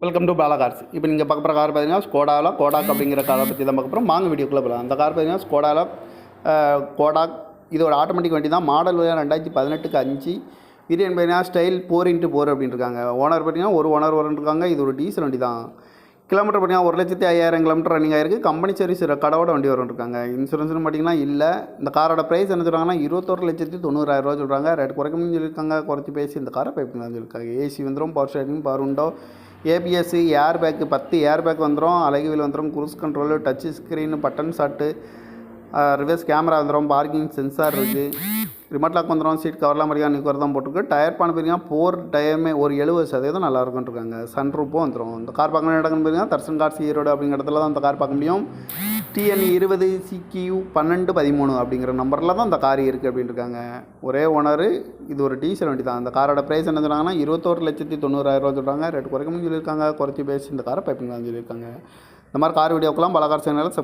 Welcome to Bala cars. இப்போ நீங்கள் பார்க்க போகிற கார் பார்த்தீங்கன்னா ஸ்கோடாவில் கோடாக் அப்படிங்கிற காரை பற்றி தான் பார்க்க போகிறோம். வாங்க வீடியோக்குள்ளே போகலாம். அந்த கார் பார்த்தீங்கன்னா ஸ்கோடாவில் கோடாக். இது ஒரு ஆட்டோமேட்டிக் வண்டி தான். மாடல் 2018க்கு 5. இது பார்த்தீங்கன்னா ஸ்டைல் 4x4 அப்படின்னு இருக்காங்க. ஓனர் பார்த்தீங்கன்னா ஒரு ஓனர் இருக்காங்க. இது ஒரு டீசல் வண்டி தான். கிலோமீட்டர் பார்த்தீங்கன்னா 1,50,000 கிலோமீட்டர் ரன்னிங் ஆயிருக்கு. கம்பெனி சர்வீஸ் கடவோட வண்டி இருக்காங்க. இன்சூரன்ஸ்னு பார்த்தீங்கன்னா இல்லை. இந்த காரோட ப்ரைஸ் என்ன சொல்கிறாங்கன்னா 21,90,000 சொல்கிறாங்க. ரேட் குறைக்கணும்னு சொல்லியிருக்காங்க. குறைச்சி பேசி இந்த காரை பைப்புங்கன்னு சொல்லியிருக்காங்க. ஏசி வந்துடும், power steering, power window, ABS, air bag 10 air bag வந்துடும், அழகுவில் வந்துடும், cruise control, touch screen, button start, reverse camera வந்துடும், பார்க்கிங் சென்சார் இருக்குது, ரிமோட் லாக் வந்துடும், சீட் கவர்லாம் மாதிரியா நிற்கிறது தான் போட்டிருக்கு. டயர் பான பார்த்தீங்கன்னா 4 டயருமே ஒரு 70% நல்லா இருக்கும்னு இருக்காங்க. சன்ரூப்பும் வந்துடும். இந்த கார் பார்க்கணும் இடம்னு பார்த்தீங்கன்னா தர்சன் கார்ஸ் ஈரோடு அப்படிங்கிற இடத்துல தான் இந்த கார் பார்க்க முடியும். TN 20 CQ 1213 அப்படிங்கிற நம்பரில் தான் இந்த கார் இருக்குது அப்படின்னு இருக்காங்க. ஒரே ஓனர். இது ஒரு டீசல் வண்டி தான். இந்த காரோட ப்ரைஸ் என்ன சொல்கிறாங்கன்னா 21,90,000 சொல்கிறாங்க. ரேட் குறைக்கணும்னு சொல்லியிருக்காங்க. குறைச்சி பேசி இந்த காரை பைப்பிங்களான்னு சொல்லியிருக்காங்க. இந்த மாதிரி கார் வீடியோக்கெல்லாம் பல கார் சேனலில்